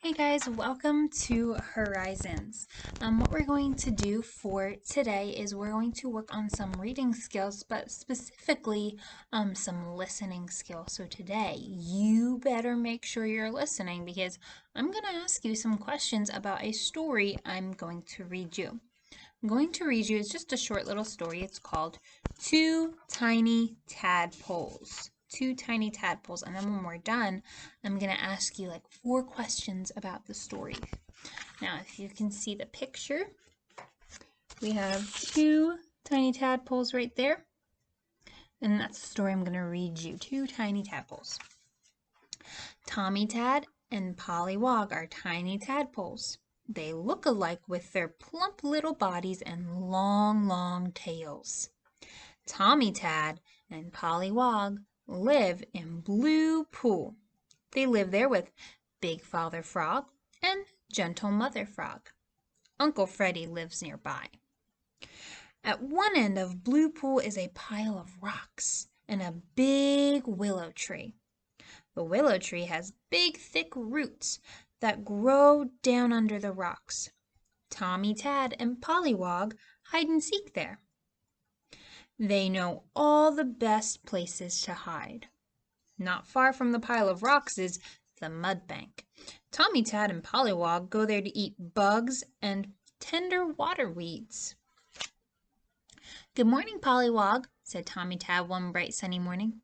Hey guys, welcome to Horizons. What we're going to do for today is we're going to work on some reading skills, but specifically some listening skills. So today, you better make sure you're listening because I'm going to ask you some questions about a story I'm going to read you. I'm going to read you, it's just a short little story. It's called Two Tiny Tadpoles. Two tiny tadpoles. And then when we're done, I'm going to ask you like 4 questions about the story. Now, if you can see the picture, we have 2 tiny tadpoles right there. And that's the story I'm going to read you. 2 tiny tadpoles. Tommy Tad and Polly Wog are tiny tadpoles. They look alike with their plump little bodies and long, long tails. Tommy Tad and Polly Wog live in Blue Pool. They live there with Big Father Frog and Gentle Mother Frog. Uncle Freddy lives nearby. At one end of Blue Pool is a pile of rocks and a big willow tree. The willow tree has big, thick roots that grow down under the rocks. Tommy Tad and Polly Wog hide and seek there. They know all the best places to hide. Not far from the pile of rocks is the mud bank. Tommy Tad and Polly Wog go there to eat bugs and tender water weeds. "Good morning, Polly Wog," said Tommy Tad one bright sunny morning.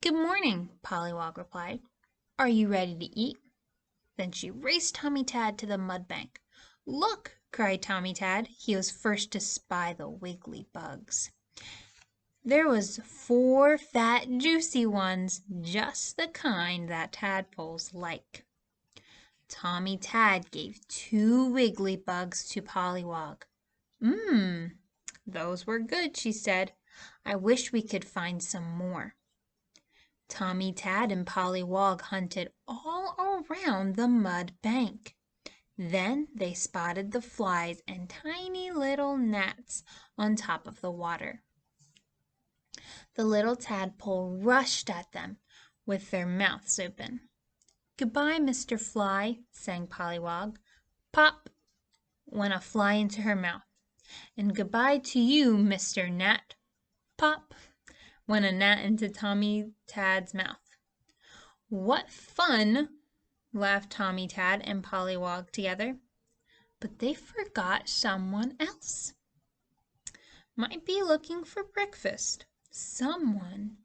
"Good morning," Polly Wog replied. "Are you ready to eat?" Then she raced Tommy Tad to the mud bank. "Look!" cried Tommy Tad. He was first to spy the wiggly bugs. There was 4 fat, juicy ones, just the kind that tadpoles like. Tommy Tad gave 2 wiggly bugs to Polly Wog. Those were good," she said. "I wish we could find some more." Tommy Tad and Polly Wog hunted all around the mud bank. Then they spotted the flies and tiny little gnats on top of the water. The little tadpole rushed at them with their mouths open. "Goodbye, Mr. Fly," sang Polly Wog. Pop went a fly into her mouth. "And goodbye to you, Mr. Gnat." Pop went a gnat into Tommy Tad's mouth. "What fun!" laughed Tommy Tad and Polly Wog together. But they forgot someone else. Might be looking for breakfast. Someone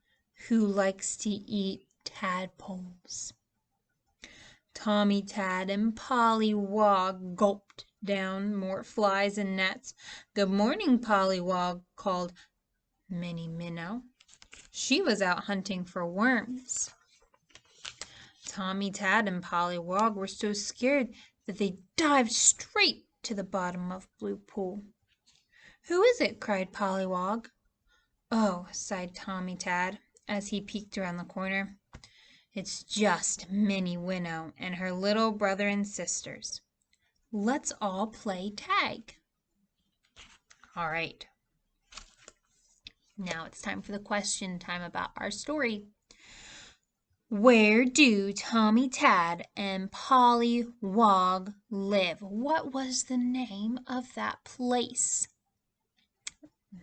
who likes to eat tadpoles. Tommy Tad and Polly Wog gulped down more flies and gnats. "Good morning, Polly Wog," called Minnie Minnow. She was out hunting for worms. Tommy Tad and Polly Wog were so scared that they dived straight to the bottom of Blue Pool. "Who is it?" cried Polly Wog. "Oh," sighed Tommy Tad as he peeked around the corner. "It's just Minnie Minnow and her little brother and sisters. Let's all play tag." All right. Now it's time for the question time about our story. Where do Tommy Tad and Polly Wog live? What was the name of that place?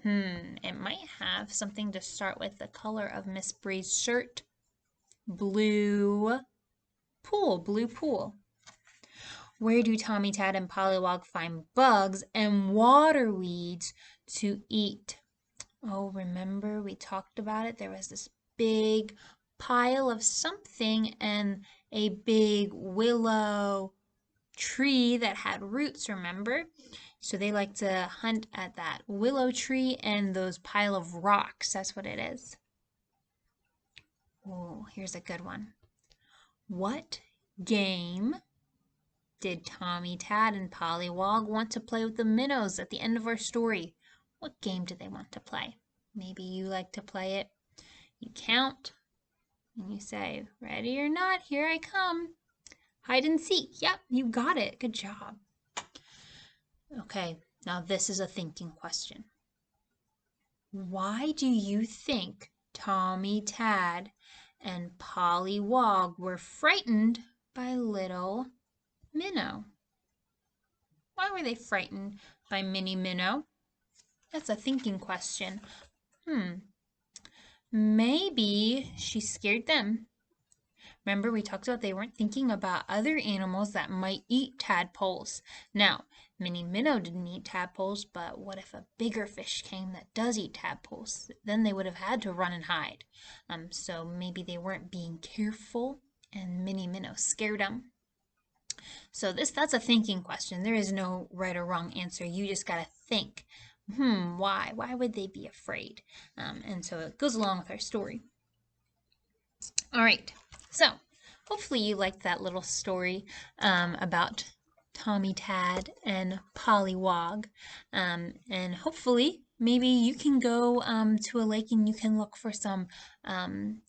It might have something to start with the color of Miss Bree's shirt. Blue pool. Where do Tommy Tad and Polly Wog find bugs and water weeds to eat? Oh, remember we talked about it? There was this big pile of something and a big willow tree that had roots, remember? So they like to hunt at that willow tree and those pile of rocks. That's what it is. Oh, here's a good one. What game did Tommy Tad and Polly Wog want to play with the minnows at the end of our story? What game did they want to play? Maybe you like to play it. You count and you say, "Ready or not, here I come." Hide and seek. Yep, you got it. Good job. Okay, now this is a thinking question. Why do you think Tommy Tad and Polly Wog were frightened by little Minnow. Why were they frightened by Minnie Minnow? That's a thinking question. Maybe she scared them. Remember, we talked about they weren't thinking about other animals that might eat tadpoles. Now, Minnie Minnow didn't eat tadpoles, but what if a bigger fish came that does eat tadpoles? Then they would have had to run and hide. So maybe they weren't being careful, and Minnie Minnow scared them. So that's a thinking question. There is no right or wrong answer. You just gotta think. Why? Why would they be afraid? And so it goes along with our story. All right, so hopefully you liked that little story about Tommy Tad and Polly Wog. And hopefully maybe you can go to a lake and you can look for some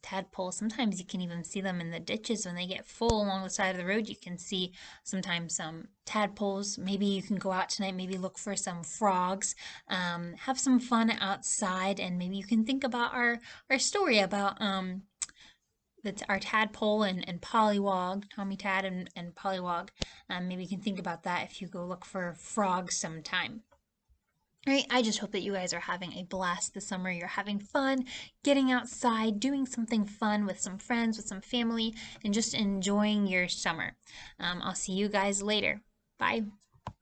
tadpoles. Sometimes you can even see them in the ditches when they get full along the side of the road. You can see sometimes some tadpoles. Maybe you can go out tonight, maybe look for some frogs, have some fun outside, and maybe you can think about our story about that's our tadpole and Pollywog, Tommy Tad and Pollywog. Maybe you can think about that if you go look for frogs sometime. All right, I just hope that you guys are having a blast this summer. You're having fun, getting outside, doing something fun with some friends, with some family, and just enjoying your summer. I'll see you guys later. Bye.